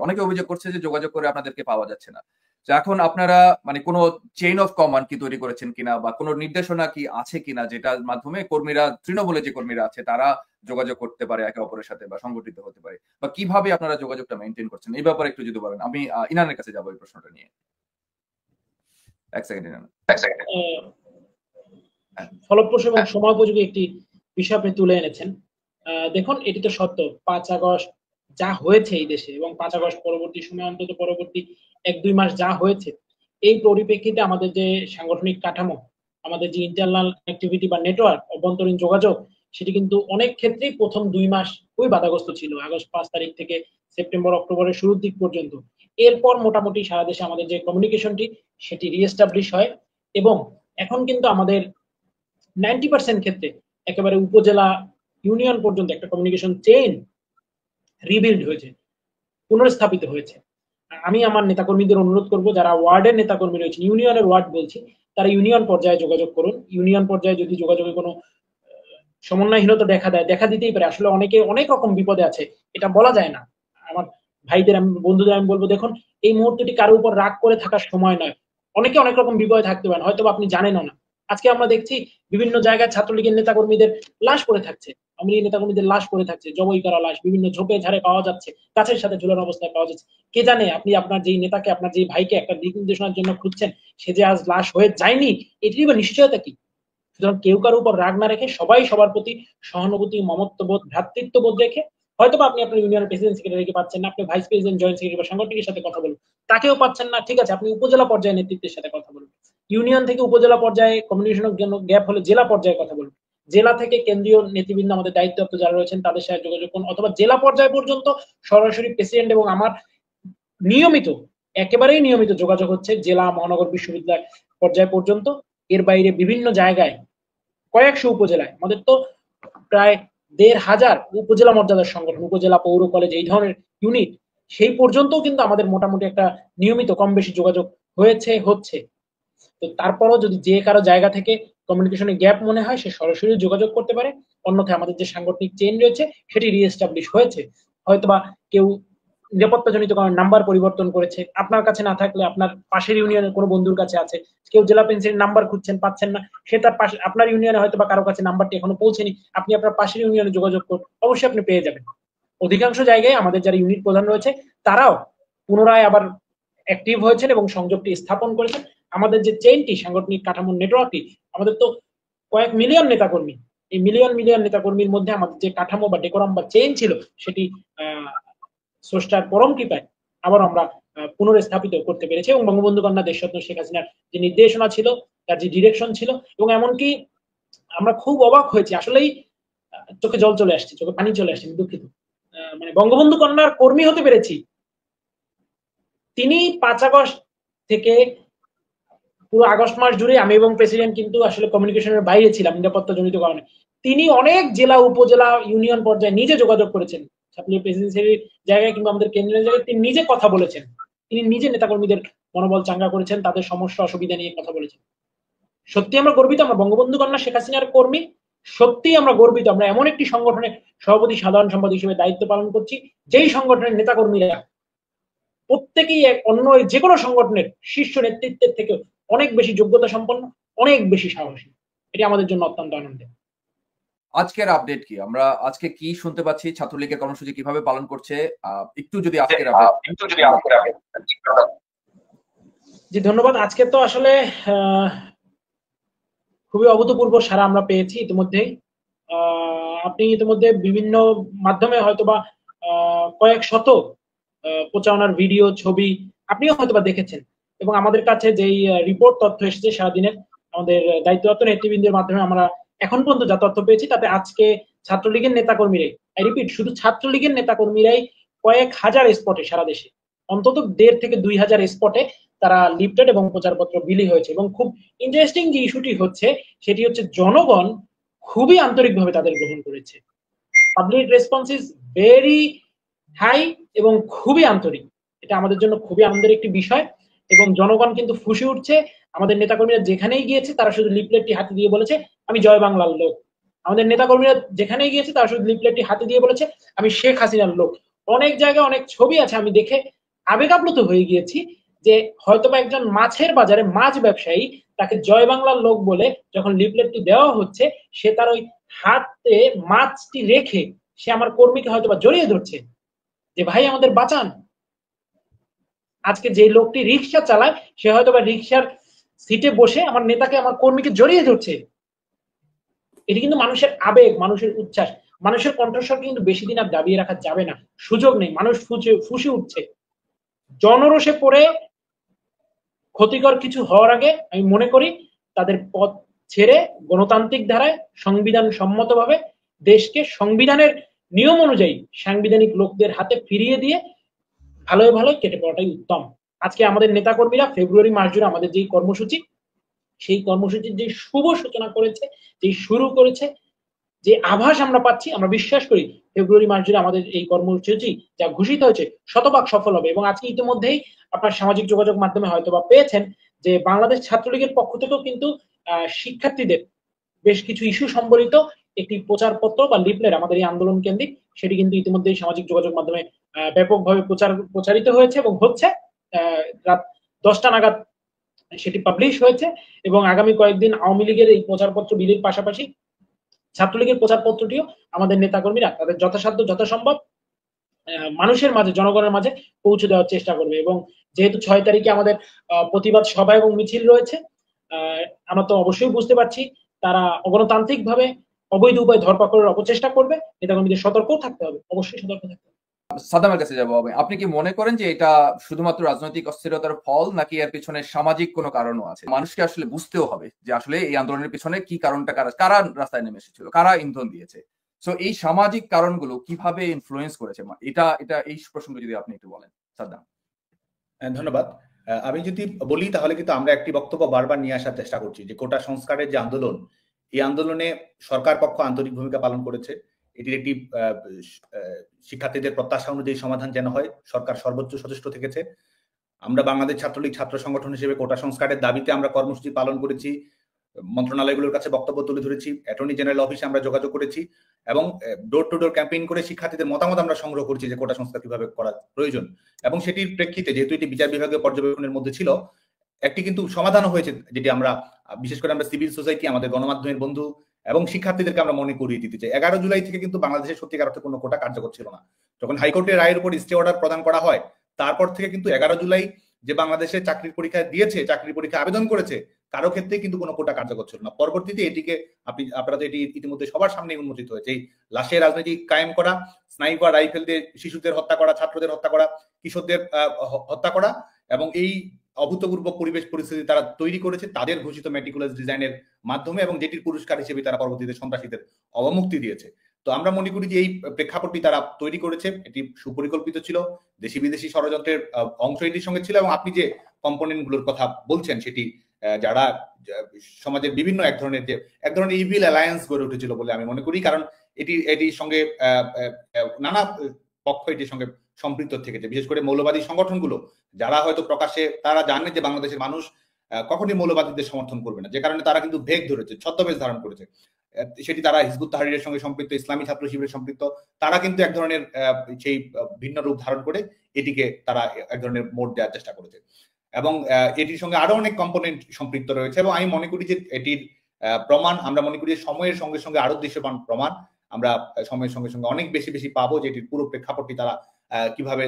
অনেকে অভিযোগ করছে যে যোগাযোগ করে আপনাদেরকে পাওয়া যাচ্ছে না। তো এখন আপনারা মানে কোন চেইন অফ কমান্ড কি তৈরি করেছেন কিনা বা কোন নির্দেশনা কি আছে কিনা যেটার মাধ্যমে কর্মীরা তৃণমূলে যে কর্মীরা আছে তারা যোগাযোগ করতে পারে একে অপরের সাথে বা সংগঠিত হতে পারে বা কিভাবে আপনারা যোগাযোগটা মেইনটেইন করছেন এই ব্যাপারে একটু যদি বলেন। আমি ইনানের কাছে যাবো এই প্রশ্নটা নিয়ে। এক সেকেন্ড ইনান। ফলপ্রসূ এবং সময়োপযোগী একটি বিষয় আপনি তুলে এনেছেন। দেখুন, এটি তো সত্য 5 আগস্ট যা হয়েছে এই দেশে এবং 5 আগস্ট পরবর্তী সময় অন্তত পরবর্তী 1-2 মাস যা হয়েছে, এই পরিপ্রেক্ষিতে আমাদের যে সাংগঠনিক কাঠামো, আমাদের যে ইন্টারনাল অ্যাক্টিভিটি বা নেটওয়ার্ক, অভ্যন্তরীণ যোগাযোগ, সেটি কিন্তু অনেক ক্ষেত্রেই প্রথম 2 মাস খুবই বাধাগ্রস্ত ছিল। আগস্ট 5 তারিখ থেকে সেপ্টেম্বর অক্টোবরের শুরুর দিক পর্যন্ত। এরপর মোটামুটি সারা দেশে আমাদের যে কমিউনিকেশনটি সেটি রিএস্টাবলিশ হয় এবং এখন কিন্তু আমাদের 90% ক্ষেত্রে একেবারে উপজেলা ইউনিয়ন পর্যন্ত একটা কমিউনিকেশন চেইন রিবিল্ড হয়েছে, পুনর্স্থাপিত হয়েছে। আমি আমার নেতাকর্মীদের অনুরোধ করব, যারা ওয়ার্ডের নেতাকর্মী রয়েছেন, ইউনিয়নের ওয়ার্ড বলছি, তারা ইউনিয়ন পর্যায়ে যোগাযোগ করুন। ইউনিয়ন পর্যায়ে যদি যোগাযোগে কোনো সমন্বয়হীনতা দেখা দিতেই পারে। আসলে অনেকে অনেক রকম বিপদে আছে, এটা বলা যায় না। আমার ভাইদের, আমি বন্ধুদের আমি বলবো, দেখুন, এই মুহূর্তটি কারো উপর রাগ করে থাকার সময় নয়। অনেকে অনেক রকম বিপদে থাকতে পারেন, হয়তো আপনি জানেনও না। আজকে আমরা দেখছি বিভিন্ন জায়গায় ছাত্রলীগের নেতাকর্মীদের লাশ পড়ে থাকছে, আওয়ামী লীগের নেতাকর্মীদের লাশ পড়ে থাকছে, জবাই করা লাশ বিভিন্ন ঝোপে ঝাড়ে পাওয়া যাচ্ছে, গাছের সাথে ঝুলানো অবস্থায় পাওয়া যাচ্ছে। কে জানে আপনি আপনার যেই নেতাকে, আপনার যেই ভাইকে একটা দিক নির্দেশনার জন্য খুঁজছেন, সে যে আজ লাশ হয়ে যায়নি, এটির বা নিশ্চয়তা কি? সুতরাং কেউ কারোর উপর রাগ না রেখে সবাই সবার প্রতি সহানুভূতি, মমত্ববোধ, ভ্রাতৃত্ববোধ রেখে, হয়তো আপনি আপনার ইউনিয়নের প্রেসিডেন্ট সেক্রেটারিকে পাচ্ছেন না, আপনি ভাইস প্রেসিডেন্ট, জয়েন্ট সেক্রেটারি বা সাংগঠনিকের সাথে কথা বলুন, তাকেও পাচ্ছেন না, ঠিক আছে, আপনি উপজেলা পর্যায়ে নেতৃত্বের সাথে কথা বলুন। ইউনিয়ন থেকে উপজেলা পর্যায়ে কমিউনিকেশনের জন্য গ্যাপ হলে জেলা পর্যায়ে কথা বলুন। জেলা থেকে কেন্দ্রীয় নেতৃবৃন্দ, আমাদের দায়িত্বপ্রাপ্ত যারা রয়েছেন, তাদের সাথে যোগাযোগ করুন, অথবা জেলা পর্যায় পর্যন্ত সরাসরি প্রেসিডেন্ট এবং আমার নিয়মিত, একেবারেই নিয়মিত যোগাযোগ হচ্ছে জেলা, মহানগর, বিশ্ববিদ্যালয় পর্যায় পর্যন্ত। এর বাইরে বিভিন্ন জায়গায় কয়েকশো উপজেলায় আমাদের তো প্রায় 1,500 উপজেলা মর্যাদার সংগঠন, উপজেলা, পৌর, কলেজ, এই ধরনের ইউনিট, সেই পর্যন্তও কিন্তু আমাদের মোটামুটি একটা নিয়মিত কম বেশি যোগাযোগ হচ্ছে। তো তারপরও যদি যে কারো জায়গা থেকে কমিউনিকেশনের গ্যাপ মনে হয়, সে সরাসরি যোগাযোগ করতে পারে। অন্যথায় আমাদের যে সাংগঠনিক চেইন রয়েছে সেটি রিএস্টাবলিশ হয়েছে। হয়তোবা কেউ নিরাপত্তাজনিত কারণে নাম্বার পরিবর্তন করেছে, আপনার কাছে না থাকলে আপনার পাশের ইউনিয়নের কোনো বন্ধুর কাছে আছে। কেউ জেলা পেন্সিলের নাম্বার খুঁজছেন, পাচ্ছেন না, সে তার পাশে, আপনার ইউনিয়নে হয়তো বা কারো কাছে নাম্বারটি এখনো পৌঁছেনি, আপনি আপনার পাশের ইউনিয়নে যোগাযোগ করুন, অবশ্যই আপনি পেয়ে যাবেন। অধিকাংশ জায়গায় আমাদের যারা ইউনিট প্রধান রয়েছে তারাও পুনরায় আবার অ্যাক্টিভ হয়েছেন এবং সংযোগটি স্থাপন করেছেন। আমাদের যে চেইনটি, সাংগঠনিক কাঠামোর নেটওয়ার্কটি, আমাদের তো কয়েক মিলিয়ন নেতাকর্মী, এই মিলিয়ন মিলিয়ন নেতাকর্মীর মধ্যে আমাদের যে কাঠামো বা ডেকোরাম বা চেইন ছিল, সেটি স্রষ্টার পরম কৃপায় আবার আমরা পুনর্স্থাপিত করতে পেরেছি। এবং বঙ্গবন্ধু কন্যা দেশরত্ন শেখ হাসিনার যে নির্দেশনা ছিল, তার যে ডিরেকশন ছিল, এবং এমনকি আমরা খুব অবাক হয়েছি, আসলেই চোখে জল চলে আসছে, চোখে পানি চলে আসছে, দুঃখিত। মানে বঙ্গবন্ধু কন্যার কর্মী হতে পেরেছি। তিনি 5 আগস্ট থেকে পুরো আগস্ট মাস জুড়ে আমি এবং প্রেসিডেন্ট কিন্তু আসলে কমিউনিকেশনের বাইরে ছিলাম নিরাপত্তা জনিত কারণে। তিনি অনেক জেলা, উপজেলা, ইউনিয়ন পর্যায়ে নিজে যোগাযোগ করেছেন, ছাত্রলীগ প্রেসিডেন্সির জায়গায় কিংবা আমাদের কেন্দ্রীয় জায়গায় তিনি নিজে কথা বলেছেন। তিনি নিজে নেতাকর্মীদের মনোবল চাঙ্গা করেছেন, তাদের সমস্যা অসুবিধা নিয়ে কথা বলেছেন। সত্যি আমরা গর্বিত, আমরা বঙ্গবন্ধু কন্যা শেখ হাসিনার কর্মী। সত্যি আমরা গর্বিত, আমরা এমন একটি সংগঠনের সভাপতি, সাধারণ সম্পাদক হিসেবে দায়িত্ব পালন করছি, যেই সংগঠনের নেতাকর্মীরা প্রত্যেকেই অন্য যে কোনো সংগঠনের শীর্ষ নেতৃত্বের থেকে অনেক বেশি যোগ্যতা সম্পন্ন, অনেক বেশি সাহসী। এটি আমাদের জন্য অত্যন্ত আনন্দের। আজকের আপডেট কি, আমরা আজকে কি শুনতে পাচ্ছি, ছাত্রলীগের কর্মসূচি কিভাবে পালন করছে, একটু যদি আজকের আপডেট। জি ধন্যবাদ। আজকে তো আসলে খুবই অভূতপূর্ব সারা আমরা পেয়েছি ইতিমধ্যেই। আপনি ইতিমধ্যে বিভিন্ন মাধ্যমে হয়তোবা কয়েক শত প্রচারণার ভিডিও, ছবি আপনিও হয়তোবা দেখেছেন, এবং আমাদের কাছে যেই রিপোর্ট, তথ্য এসেছে সারাদিনের আমাদের দায়িত্বরত নেতৃবৃন্দের মাধ্যমে, আমরা এখন পর্যন্ত যা তথ্য পেয়েছি, তাতে আজকে ছাত্রলীগের নেতাকর্মীরাই, আই রিপিট, শুধু ছাত্রলীগের নেতাকর্মীরাই কয়েক হাজার স্পটে, সারা দেশে অন্তত 1,500 থেকে 2,000 স্পটে তারা লিফলেট এবং প্রচারপত্র বিলি হয়েছে। এবং খুব ইন্টারেস্টিং যে ইস্যুটি হচ্ছে, সেটি হচ্ছে জনগণ খুবই আন্তরিকভাবে তাদের গ্রহণ করেছে। Public response is very high এবং খুবই আন্তরিক। এটা আমাদের জন্য খুবই আনন্দের একটি বিষয়। এবং জনগণ কিন্তু ফুঁসে উঠছে। আমাদের নেতাকর্মীরা যেখানেই গিয়েছে, তারা শুধু লিফলেটটি হাতে দিয়ে বলেছে, আমি জয় বাংলার লোক। আমাদের নেতাকর্মীরা যেখানেই গিয়েছে, তারা শুধু লিফলেটটি হাতে দিয়ে বলেছে, আমি শেখ হাসিনার লোক। অনেক জায়গায় অনেক ছবি আছে, আমি দেখে আবেগ আপ্লুত হয়ে গিয়েছি যে হয়তোবা একজন মাছের বাজারে মাছ ব্যবসায়ী, তাকে জয় বাংলার লোক বলে যখন লিফলেটটি দেওয়া হচ্ছে, সে তার ওই হাতে মাছটি রেখে সে আমার কর্মীকে হয়তোবা জড়িয়ে ধরছে যে ভাই আমাদের বাঁচান। আজকে যে লোকটি রিক্সা চালায় সে হয়তোবা রিক্সার সিটে বসে আমার নেতাকে, আমার কর্মীকে জড়িয়ে ধরছে। এটি কিন্তু মানুষের আবেগ, মানুষের উচ্ছ্বাস, মানুষের কণ্ঠস্বর কিন্তু বেশি দিন আর দাবিয়ে রাখা যাবে না, সুযোগ নেই, মানুষ ফুঁসে উঠছে জনরোষে পড়ে। ক্ষতিকর কিছু হওয়ার আগে আমি মনে করি তাদের পথ ছেড়ে গণতান্ত্রিক ধারায় সংবিধান সম্মতভাবে দেশকে সংবিধানের নিয়ম অনুযায়ী সাংবিধানিক লোকদের হাতে ফিরিয়ে দিয়ে ভালোই ভালোই কেটে পড়াটাই উত্তম। আজকে আমাদের নেতাকর্মীরা ফেব্রুয়ারি মাস জুড়ে আমাদের যে কর্মসূচি, সেই কর্মসূচির যে শুভ সূচনা করেছে, যে শুরু করেছে, যে আভাস আমরা পাচ্ছি, আমরা বিশ্বাস করি ফেব্রুয়ারি মাস জুড়ে আমাদের এই কর্মসূচি যা ঘোষিত হয়েছে শতভাগ সফল হবে। এবং আজকে ইতিমধ্যেই আপনার সামাজিক যোগাযোগ মাধ্যমে হয়তো বা পেয়েছেন যে বাংলাদেশ ছাত্রলীগের পক্ষ থেকেও কিন্তু শিক্ষার্থীদের বেশ কিছু ইস্যু সম্বলিত একটি প্রচারপত্র বা লিফলেট আমাদের এই আন্দোলন কেন্দ্রিক, সেটি কিন্তু ইতিমধ্যেই সামাজিক যোগাযোগ মাধ্যমে ব্যাপকভাবে প্রচারিত হয়েছে এবং হচ্ছে। রাত 10টা নাগাদ সেটি পাবলিশ হয়েছে এবং আগামী কয়েকদিন আওয়ামী লীগের এই প্রচারপত্র বিলির পাশাপাশি ছাত্রলীগের প্রচারপত্রটিও আমাদের নেতাকর্মীরা তাদের যথাসাধ্য যথাসম্ভব মানুষের মাঝে, জনগণের মাঝে পৌঁছে দেওয়ার চেষ্টা করবে। এবং যেহেতু 6 তারিখে আমাদের প্রতিবাদ সভা এবং মিছিল রয়েছে, আমরা তো অবশ্যই বুঝতে পারছি তারা অগণতান্ত্রিক ভাবে অবৈধ উপায় ধরপাকড়ের অপচেষ্টা করবে। নেতাকর্মীদের সতর্কও থাকতে হবে, অবশ্যই সতর্ক থাকতে হবে। সাদ্দামের কাছে যাবো। আপনি কি মনে করেন যে এটা শুধুমাত্র রাজনৈতিক অস্থিরতার ফল, নাকি এর পিছনে সামাজিক কোনো কারণও আছে? মানুষকে আসলে বুঝতেও হবে যে আসলে এই আন্দোলনের পিছনে কি কারণটা, কারা রাস্তায় নেমে এসেছিল, কারা ইন্ধন দিয়েছে। সো এই সামাজিক কারণগুলো কিভাবে ইনফ্লুয়েন্স করেছে, এটা এটা এই প্রসঙ্গে যদি আপনি একটু বলেন সাদ্দাম। ধন্যবাদ। আমি যদি বলি তাহলে কিন্তু আমরা একটি বক্তব্য বারবার নিয়ে আসার চেষ্টা করছি যে কোটা সংস্কারের যে আন্দোলন, এই আন্দোলনে সরকার পক্ষ আন্তরিক ভূমিকা পালন করেছে। এটির একটি শিক্ষার্থীদের প্রত্যাশা অনুযায়ী সমাধান যেন হয়, সরকার সর্বোচ্চ সচেষ্ট থেকেছে। আমরা বাংলাদেশ ছাত্রলীগ ছাত্র সংগঠন হিসেবে কোটা সংস্কারের দাবিতে আমরা কর্মসূচি পালন করেছি, মন্ত্রণালয়গুলোর কাছে বক্তব্য তুলে ধরেছি, অ্যাটর্নি জেনারেল অফিসে আমরা যোগাযোগ করেছি এবং ডোর টু ডোর ক্যাম্পেইন করে শিক্ষার্থীদের মতামত আমরা সংগ্রহ করছি যে কোটা সংস্কার কিভাবে করা প্রয়োজন। এবং সেটির প্রেক্ষিতে যেহেতু এটি বিচার বিভাগীয় পর্যবেক্ষণের মধ্যে ছিল, একটি কিন্তু সমাধানও হয়েছে, যেটি আমরা বিশেষ করে আমরা সিভিল সোসাইটি, আমাদের গণমাধ্যমের বন্ধু এবং শিক্ষার্থীদেরকে আমরা মনে করিয়ে দিতে চাই। 11 জুলাই থেকে কিন্তু বাংলাদেশের সত্যিকার অর্থে কোনো কোটা কার্যকর ছিল না। যখন হাইকোর্টের রায়ের উপর স্টে অর্ডার প্রদান করা হয়, তারপর থেকে কিন্তু 11 জুলাই যে বাংলাদেশে চাকরির পরীক্ষা দিয়েছে, চাকরির পরীক্ষা আবেদন করেছে, কারো ক্ষেত্রে কিন্তু কোনো কোটা কার্যকর ছিল না। পরবর্তীতে এটিকে আপনারা তো এটি ইতিমধ্যে সবার সামনে উন্মোচিত হয়েছে। এই লাশের রাজনীতি কায়েম করা, স্নাইপার রাইফেল দিয়ে শিশুদের হত্যা করা, ছাত্রদের হত্যা করা, কিশোরদের হত্যা করা এবং এই অভূতপূর্ব পরিবেশ পরিস্থিতি তারা তৈরি করেছে তাদের ঘোষিত মেটিকুলাস ডিজাইনের মাধ্যমে, এবং যেটির পুরস্কার হিসেবে তারা পরবর্তীতে সন্ত্রাসীদের অবমুক্তি দিয়েছে। তো আমরা মনে করি যে এই প্রেক্ষাপটটি তারা তৈরি করেছে, এটি সুপরিকল্পিত ছিল, দেশি বিদেশি ষড়যন্ত্রের অংশ এটির সঙ্গে ছিল। এবং আপনি যে কম্পোনেন্ট গুলোর কথা বলছেন, সেটি যারা সমাজের বিভিন্ন এক ধরনের ইভিল অ্যালায়েন্স গড়ে উঠেছিল বলে আমি মনে করি, কারণ এটির সঙ্গে নানা পক্ষ এটির সঙ্গে সম্পৃক্ত থেকেছে, বিশেষ করে মৌলবাদী সংগঠনগুলো, যারা হয়তো প্রকাশ্যে তারা জানে যে বাংলাদেশের মানুষ কখনই মৌলবাদীদের সমর্থন করবে না, যে কারণে তারা কিন্তু ভেগ ধরেছে, ছদ্মবেশ ধারণ করেছে। সেটি তারা হিজবুত তাহরীরের সঙ্গে সম্পৃক্ত, ইসলামী ছাত্র শিবিরের সম্পৃক্ত, তারা কিন্তু এক ধরনের সেই ভিন্ন রূপ ধারণ করে এটিকে তারা এক ধরনের মোড় দেওয়ার চেষ্টা করেছে। এবং এটির সঙ্গে আরো অনেক কম্পোনেন্ট সম্পৃক্ত রয়েছে। এবং আমি মনে করি যে এটির প্রমাণ আমরা মনে করি সময়ের সঙ্গে সঙ্গে আরো দৃশ্যমান প্রমাণ আমরা সময়ের সঙ্গে সঙ্গে অনেক বেশি বেশি পাবো, যে এটির পুরো প্রেক্ষাপটটি তারা কিভাবে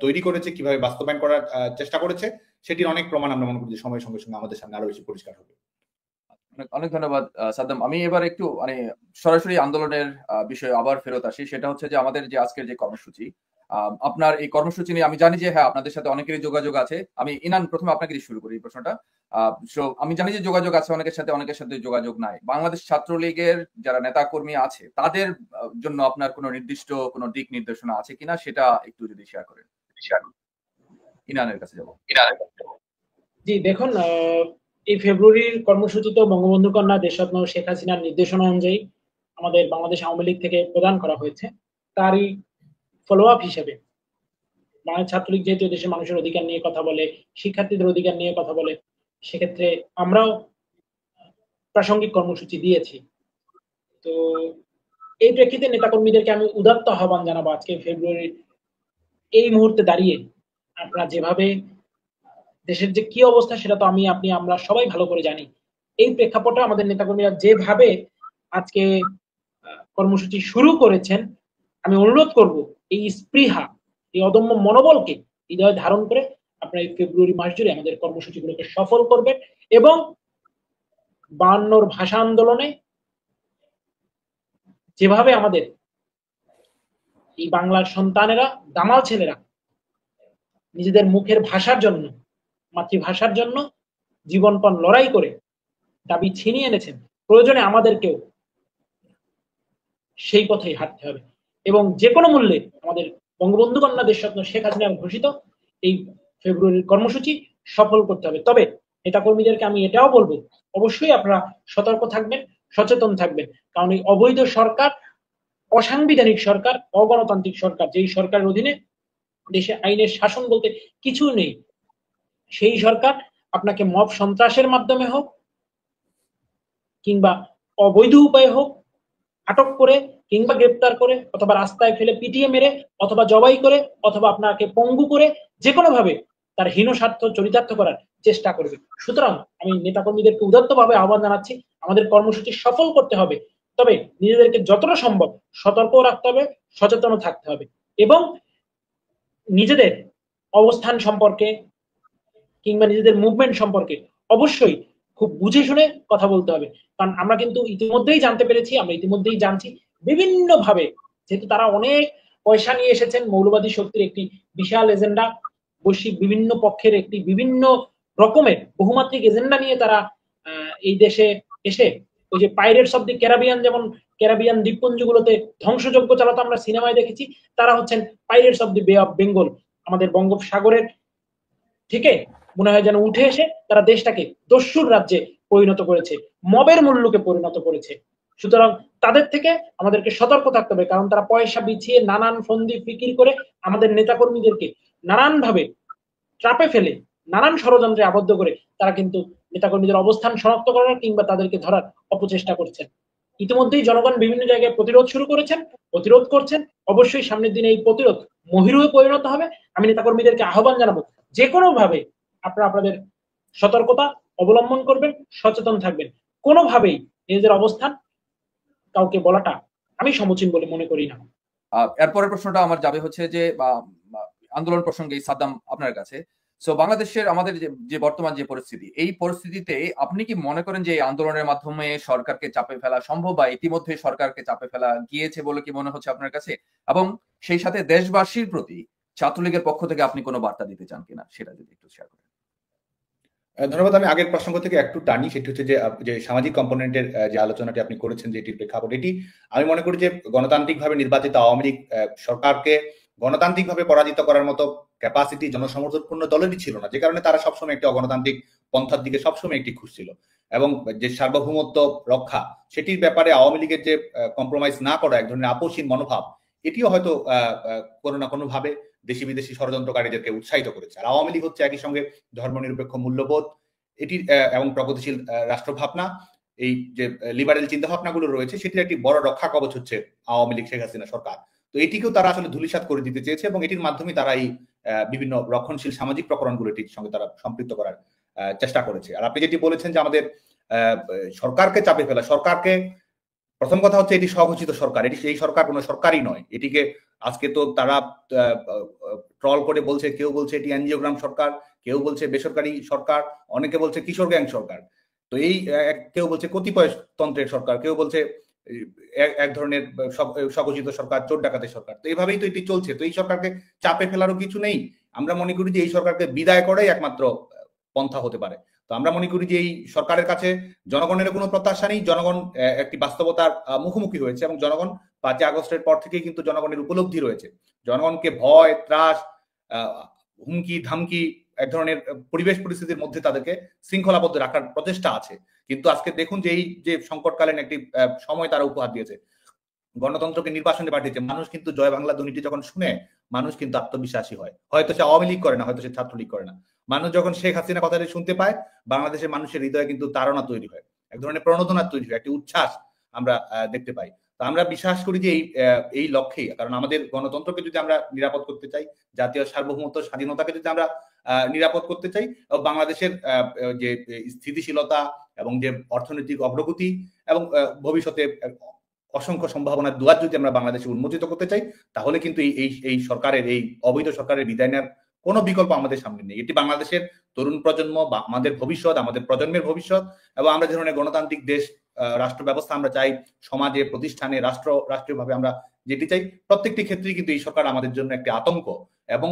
তৈরি করেছে, কিভাবে বাস্তবায়ন করার চেষ্টা করেছে, সেটির অনেক প্রমাণ আমরা মনে করি যে সময়ের সঙ্গে সঙ্গে আমাদের সামনে আরো বেশি পরিষ্কার হবে। অনেক ধন্যবাদ সাদ্দাম। আমি এবার একটু সরাসরি আন্দোলনের বিষয়ে আবার ফেরত আসি। সেটা হচ্ছে যে আমাদের যে আজকের যে কর্মসূচি, আপনার এই কর্মসূচি নিয়ে আমি জানি যে হ্যাঁ আপনাদের সাথে অনেকেরই যোগাযোগ আছে। আমি ইনান প্রথমে আপনাকে দিয়ে শুরু করি এই প্রশ্নটা। আমি জানি যে যোগাযোগ আছে অনেকের সাথে যোগাযোগ নাই। বাংলাদেশ ছাত্রলীগের যারা নেতা কর্মী আছে তাদের জন্য আপনার কোনো নির্দিষ্ট কোনো দিক নির্দেশনা আছে কিনা, সেটা একটু যদি শেয়ার করেন। ইনানের কাছে যাব। জি দেখুন, এই ফেব্রুয়ারির কর্মসূচিতে বঙ্গবন্ধু কন্যা দেশরত্ন শেখ হাসিনার নির্দেশনা অনুযায়ী আমাদের বাংলাদেশ আওয়ামী লীগ থেকে প্রদান করা হয়েছে। তারই ফলো আপ হিসেবে বাংলাদেশ ছাত্রলীগ যেহেতু দেশের মানুষের অধিকার নিয়ে কথা বলে, শিক্ষার্থীদের অধিকার নিয়ে কথা বলে, সেক্ষেত্রে আমরাও প্রাসঙ্গিক কর্মসূচি দিয়েছি। তো এই প্রেক্ষিতে নেতাকর্মীদেরকে আমি উদাত্ত আহ্বান জানাবো আজকে ফেব্রুয়ারির এই মুহূর্তে দাঁড়িয়ে আপনারা যেভাবে দেশের যে কি অবস্থা সেটা তো আমি আপনি আমরা সবাই ভালো করে জানি। এই প্রেক্ষাপটে আমাদের নেতাকর্মীরা যেভাবে আজকে কর্মসূচি শুরু করেছেন, আমি অনুরোধ করব এই স্পৃহা, এই অদম্য মনোবলকে হৃদয়ে ধারণ করে আপনারা এই ফেব্রুয়ারি মাস জুড়ে আমাদের কর্মসূচিগুলোকে সফল করবেন এবং 52 ভাষা আন্দোলনে যেভাবে আমাদের এই বাংলার সন্তানেরা, দামাল ছেলেরা নিজেদের মুখের ভাষার জন্য, মাতৃভাষার জন্য জীবনপণ লড়াই করে দাবি ছিনিয়ে এনেছেন, প্রয়োজনে আমাদেরকেও সেই পথেই হাঁটতে হবে এবং যে কোনো মূল্যে আমাদের বঙ্গবন্ধু কন্যা দেশরত্ন শেখ হাসিনার ঘোষিত এই ফেব্রুয়ারির কর্মসূচি সফল করতে হবে। তবে নেতাকর্মীদেরকে আমি এটাও বলবো, অবশ্যই আপনারা সতর্ক থাকবেন, সচেতন থাকবেন, কারণ এই অবৈধ সরকার, অসাংবিধানিক সরকার, অগণতান্ত্রিক সরকার, যেই সরকারের অধীনে দেশে আইনের শাসন বলতে কিছু নেই, সেই সরকার আপনাকে মব সন্ত্রাসের মাধ্যমে হোক কিংবা অবৈধ উপায়ে হোক আটক করে কিংবা গ্রেপ্তার করে অথবা রাস্তায় ফেলে পিটিয়ে মেরে অথবা জবাই করে অথবা আপনাকে পঙ্গু করে যে কোনো ভাবে তার হীন স্বার্থ চরিতার্থ করার চেষ্টা করবে। সুতরাং আমি নেতাকর্মীদেরকে উদাত্তভাবে আহ্বান জানাচ্ছি, আমাদের কর্মসূচি সফল করতে হবে, তবে নিজেদেরকে যতটা সম্ভব সতর্ক রাখতে হবে, সচেতন থাকতে হবে এবং নিজেদের অবস্থান সম্পর্কে কিংবা নিজেদের মুভমেন্ট সম্পর্কে অবশ্যই খুব বুঝে শুনে কথা বলতে হবে। কারণ আমরা কিন্তু ইতিমধ্যেই জানতে পেরেছি, আমরা ইতিমধ্যেই জানছি বিভিন্ন ভাবে, যেহেতু তারা অনেক পয়সা নিয়ে এসেছেন, মৌলবাদী শক্তির একটি বিশাল এজেন্ডা, বৈশ্বিক বিভিন্ন পক্ষের একটি বিভিন্ন রকমের বহুমাত্রিক এজেন্ডা নিয়ে তারা এই দেশে এসে ওই যে পাইরেটস অফ দি ক্যারিবিয়ান, যেমন ক্যারিবিয়ান দ্বীপপুঞ্জগুলোতে ধ্বংসযজ্ঞ চালাতো আমরা সিনেমায় দেখেছি, তারা হচ্ছেন পাইরেটস অফ দি বে অফ বেঙ্গল। আমাদের বঙ্গোপসাগরের থেকে মনে হয় যেন উঠে এসে তারা দেশটাকে দস্যুর রাজ্যে পরিণত করেছে, মবের মূল্যকে পরিণত করেছে। সুতরাং তাদের থেকে আমাদেরকে সতর্ক থাকতে হবে, কারণ তারা পয়সা বিছিয়ে নানান ফন্দি ফিকির করে আমাদের নেতাকর্মীদেরকে নানান ভাবে ট্রাপে ফেলে, নানান ষড়যন্ত্রে আবদ্ধ করে তারা কিন্তু নেতাকর্মীদের অবস্থান শনাক্ত করার কিংবা তাদেরকে ধরার অপচেষ্টা করছেন। ইতিমধ্যেই জনগণ বিভিন্ন জায়গায় প্রতিরোধ শুরু করেছেন, প্রতিরোধ করছেন, অবশ্যই সামনের দিনে এই প্রতিরোধ মহিরুহে পরিণত হবে। আমি নেতাকর্মীদেরকে আহ্বান জানাবো, যে কোনো ভাবে আপনারা আপনাদের সতর্কতা অবলম্বন করবেন, সচেতন থাকবেন, কোনোভাবেই নিজেদের অবস্থান কাউকে বলাটা আমি সমীচীন বলে মনে করি না। এরপরের প্রশ্নটা আমার যাবে হচ্ছে যে আন্দোলন প্রসঙ্গে সাদ্দাম আপনার কাছে। সো বাংলাদেশের আমাদের যে বর্তমান যে পরিস্থিতি, এই পরিস্থিতিতে আপনি কি মনে করেন যে এই আন্দোলনের মাধ্যমে সরকারকে চাপে ফেলা সম্ভব বা ইতিমধ্যে সরকারকে চাপে ফেলা গিয়েছে বলে কি মনে হচ্ছে আপনার কাছে? এবং সেই সাথে দেশবাসীর প্রতি ছাত্রলীগের পক্ষ থেকে আপনি কোনো বার্তা দিতে চান কিনা সেটা যদি একটু শেয়ার করেন। ধন্যবাদ। আমি আগের প্রসঙ্গ থেকে একটু টানি, সেটি হচ্ছে যে সামাজিক কম্পোনেন্টের যে আলোচনাটি আপনি করেছেন, যে এটির প্রেক্ষাপট, এটি আমি মনে করি যে গণতান্ত্রিকভাবে নির্বাচিত আওয়ামী লীগ সরকারকে গণতান্ত্রিকভাবে পরাজিত করার মতো ক্যাপাসিটি জনসমর্থনপূর্ণ দলেরই ছিল না, যে কারণে তারা সবসময় একটি অগণতান্ত্রিক পন্থার দিকে সবসময় একটি খুঁজছিল। এবং যে সার্বভৌমত্ব রক্ষা, সেটির ব্যাপারে আওয়ামী লীগের যে কম্প্রোমাইজ না করা এক ধরনের আপোষহীন মনোভাব, এটিও হয়তো কোনো না কোনো ভাবে দেশি বিদেশি ষড়যন্ত্রকারীদেরকে উৎসাহিত করেছে। আর আওয়ামী লীগ হচ্ছে একই সঙ্গে ধর্মনিরপেক্ষ মূল্যবোধ এটির এবং প্রগতিশীল রাষ্ট্রভাবনা, এই যে লিবারেল চিন্তা ভাবনাগুলো রয়েছে, সেটির একটি বড় রক্ষা কবচ হচ্ছে আওয়ামী লীগ, শেখ হাসিনা সরকার। তো এটিকেও তারা আসলে ধূলিসাৎ করে দিতে চেয়েছে এবং এটির মাধ্যমে তারা এই বিভিন্ন রক্ষণশীল সামাজিক প্রকরণগুলো এটির সঙ্গে তারা সম্পৃক্ত করার চেষ্টা করেছে। আর আপনি যেটি বলেছেন যে আমাদের সরকারকে চাপে ফেলা, সরকারকে, প্রথম কথা হচ্ছে এটি স্বঘোষিত সরকার, এটি সেই সরকার কোনো সরকারই নয়। এটিকে আজকে তো তারা ট্রল করে বলছে, কেউ বলছে এটি এনজিওগ্রাম সরকার, কেউ বলছে বেসরকারি সরকার, অনেকে বলছে কিশোর গ্যাং সরকার। তো এই কেউ বলছে কতিপয় তন্ত্রের সরকার, কেউ বলছে এক ধরনের স্বঘোষিত সরকার, চোর ডাকাতের সরকার। তো এইভাবেই তো এটি চলছে। তো এই সরকারকে চাপে ফেলারও কিছু নেই। আমরা মনে করি যে এই সরকারকে বিদায় করাই একমাত্র পন্থা হতে পারে। তো আমরা মনে করি যে এই সরকারের কাছে জনগণের কোনো প্রত্যাশা নেই। জনগণ একটি বাস্তবতার মুখোমুখি হয়েছে এবং জনগণ 5 আগস্টের পর থেকেই কিন্তু জনগণের উপলব্ধি রয়েছে। জনগণকে ভয়, ত্রাস, হুমকি ধামকি, এক ধরনের পরিবেশ পরিস্থিতির মধ্যে তাদেরকে শৃঙ্খলাবদ্ধ রাখার প্রচেষ্টা আছে। কিন্তু আজকে দেখুন যে এই যে সংকটকালীন একটি সময় তারা উপহার দিয়েছে, গণতন্ত্রকে নির্বাসনে পাঠিয়েছে, মানুষ কিন্তু জয় বাংলা ধ্বনিটি যখন শুনে মানুষ কিন্তু আত্মবিশ্বাসী হয়। হয়তো সে আওয়ামী লীগ করে না, হয়তো সে ছাত্রলীগ করে না। মানুষ যখন শেখ হাসিনা কথাটি শুনতে পায়, বাংলাদেশের মানুষের হৃদয়ে কিন্তু তাড়না তৈরি হয়, এক ধরনের প্রণোদনা তৈরি হয়, একটি উচ্ছ্বাস আমরা দেখতে পাই। তো তো আমরা বিশ্বাস করি যে এই লক্ষ্যে, কারণ আমাদের গণতন্ত্রকে যদি আমরা নিরাপদ করতে চাই, জাতীয় সার্বভৌমত্ব স্বাধীনতাকে যদি আমরা নিরাপদ করতে চাই, বাংলাদেশের যে স্থিতিশীলতা এবং যে অর্থনৈতিক অগ্রগতি এবং ভবিষ্যতে অসংখ্য সম্ভাবনার দুয়ার যদি আমরা বাংলাদেশে উন্মোচিত করতে চাই, তাহলে কিন্তু এই সরকারের, এই অবৈধ সরকারের বিদায় নেওয়ার কোনো বিকল্প আমাদের সামনে নেই। এটি বাংলাদেশের তরুণ প্রজন্ম বা আমাদের ভবিষ্যৎ, আমাদের প্রজন্মের ভবিষ্যৎ, এবং আমরা যে ধরনের গণতান্ত্রিক দেশ, রাষ্ট্র ব্যবস্থা আমরা চাই, সমাজে, প্রতিষ্ঠানে, রাষ্ট্রীয়ভাবে আমরা যেটি চাই, প্রত্যেকটি ক্ষেত্রেই কিন্তু এই সরকার আমাদের জন্য একটি আতঙ্ক। এবং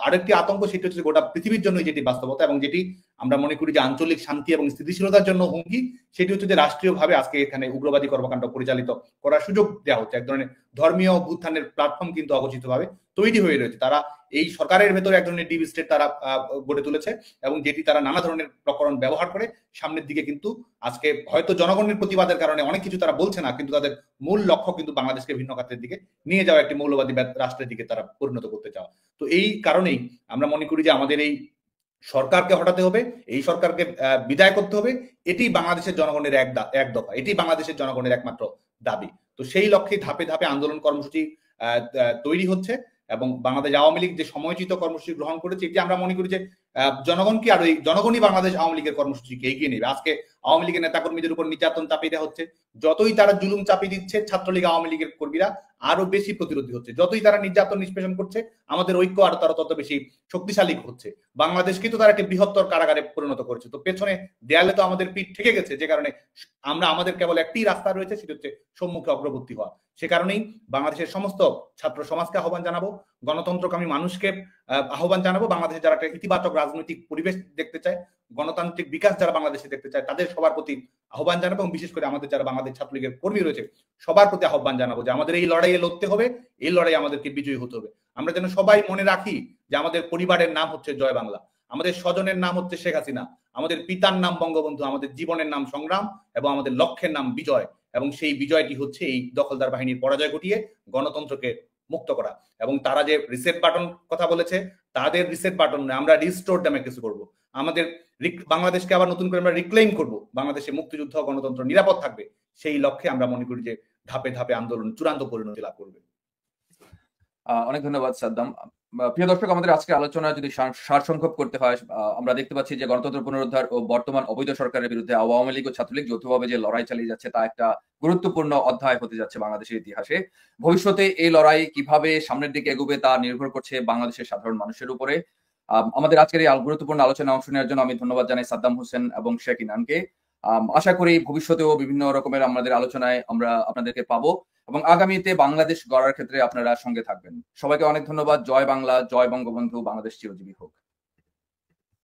আরেকটি আতঙ্ক, সেটি হচ্ছে গোটা পৃথিবীর জন্য যেটি বাস্তবতা, এবং যেটি আমরা মনে করি যে আঞ্চলিক শান্তি এবং স্থিতিশীলতার জন্য হুমকি, সেটি হচ্ছে যে রাষ্ট্রীয়ভাবে আজকে এখানে উগ্রবাদী কর্মকাণ্ড পরিচালিত করার সুযোগ দেওয়া হচ্ছে। এক ধরনের ধর্মীয় অভ্যুত্থানের প্ল্যাটফর্ম কিন্তু অঘোষিতভাবে তৈরি হয়ে রয়েছে। তারা এই সরকারের ভেতরে এক ধরনের ডিপ স্টেট তারা গড়ে তুলেছে, এবং যেটি তারা নানা ধরনের প্রকরণ ব্যবহার করে সামনের দিকে কিন্তু আজকে হয়তো জনগণের প্রতিবাদের কারণে অনেক কিছু তারা বলছে না, কিন্তু তাদের মূল লক্ষ্য কিন্তু বাংলাদেশকে ভিন্ন খাতের দিকে নিয়ে যাওয়া, একটি মৌলবাদী রাষ্ট্রের দিকে তারা পরিণত করতে চাওয়া। তো এই কারণেই আমরা মনে করি যে আমাদের এই সরকারকে হটাতে হবে, এই সরকারকে বিদায় করতে হবে। এটি বাংলাদেশের জনগণের এক দফা, এটি বাংলাদেশের জনগণের একমাত্র দাবি। তো সেই লক্ষ্যে ধাপে ধাপে আন্দোলন কর্মসূচি তৈরি হচ্ছে, এবং বাংলাদেশ আওয়ামী লীগ যে সময়োচিত কর্মসূচি গ্রহণ করেছে, এটি আমরা মনে করি যে জনগণকে আর এই জনগণই বাংলাদেশ আওয়ামী লীগের কর্মসূচিকে এগিয়ে নেবে। আজকে আওয়ামী লীগের নেতাকর্মীদের উপর নির্যাতন চাপিয়ে দেওয়া হচ্ছে, যতই তারা জুলুম চাপিয়ে দিচ্ছে, ছাত্রলীগ আওয়ামী লীগের কর্মীরা আরো বেশি প্রতিরোধী হচ্ছে। যতই তারা নির্যাতন নিষ্পেষণ করছে, আমাদের ঐক্য আরো তারা তত বেশি শক্তিশালী হচ্ছে। বাংলাদেশকে তো তারা একটি বৃহত্তর কারাগারে পরিণত করেছে। তো পেছনে দেয়ালে তো আমাদের পিঠ ঠেকে গেছে, যে কারণে আমাদের কেবল একটি রাস্তা রয়েছে, সেটি হচ্ছে সম্মুখে অগ্রবর্তী হওয়া। সে কারণেই বাংলাদেশের সমস্ত ছাত্র সমাজকে আহ্বান জানাবো, গণতন্ত্রকামী মানুষকে আহ্বান জানাবো, বাংলাদেশে যারা একটা ইতিবাচক রাজনৈতিক পরিবেশ দেখতে চায়, গণতান্ত্রিক বিকাশ যারা বাংলাদেশে দেখতে চায়, তাদের সবার প্রতি আহ্বান জানাবো, এবং বিশেষ করে আমাদের যারা বাংলাদেশ ছাত্রলীগের কর্মী রয়েছে, সবার প্রতি আহ্বান জানাবো যে আমাদের এই লড়াইয়ে লড়তে হবে, এই লড়াই আমাদেরকে বিজয়ী হতে হবে। আমরা যেন সবাই মনে রাখি যে আমাদের পরিবারের নাম হচ্ছে জয় বাংলা, আমাদের স্বজনের নাম হচ্ছে শেখ হাসিনা, আমাদের পিতার নাম বঙ্গবন্ধু, আমাদের জীবনের নাম সংগ্রাম, এবং আমাদের লক্ষ্যের নাম বিজয়। এবং সেই বিজয়টি হচ্ছে এই দখলদার বাহিনীর পরাজয় ঘটিয়ে গণতন্ত্রকে মুক্ত করা। এবং তারা যে রিসেট বাটন কথা বলেছে, তাদের রিসেট বাটন নয়, আমরা রিস্টোর ডেমোক্রেসি করব। আমাদের বাংলাদেশকে আবার নতুন করে আমরা রিক্লেইম করব, বাংলাদেশে মুক্তিযুদ্ধ, গণতন্ত্র নিরাপদ থাকবে। সেই লক্ষ্যে আমরা মনে করি যে ধাপে ধাপে আন্দোলন চূড়ান্ত পরিণতি লাভ করবে। অনেক ধন্যবাদ সাদ্দাম। প্রিয় দর্শক, আমাদের আজকের আলোচনা যদি সারসংক্ষেপ করতে হয়, আমরা দেখতে পাচ্ছি যে গণতন্ত্র পুনরুদ্ধার ও বর্তমান অবৈধ সরকারের বিরুদ্ধে আওয়ামী লীগ ও ছাত্রলীগ যৌথভাবে যে লড়াই চালিয়ে যাচ্ছে, তা একটা গুরুত্বপূর্ণ অধ্যায় হতে যাচ্ছে বাংলাদেশের ইতিহাসে। ভবিষ্যতে এই লড়াই কিভাবে সামনের দিকে এগোবে তা নির্ভর করছে বাংলাদেশের সাধারণ মানুষের উপরে। আমাদের আজকের এই গুরুত্বপূর্ণ আলোচনায় অংশ নেওয়ার জন্য আমি ধন্যবাদ জানাই সাদ্দাম হোসেন এবং শেখ ইনানকে। আশা করি ভবিষ্যতেও বিভিন্ন রকমের আমাদের আলোচনায় আমরা আপনাদেরকে পাবো, এবং আগামীতে বাংলাদেশ গড়ার ক্ষেত্রে আপনারা সঙ্গে থাকবেন। সবাইকে অনেক ধন্যবাদ। জয় বাংলা, জয় বঙ্গবন্ধু, বাংলাদেশ চিরজীবী হোক।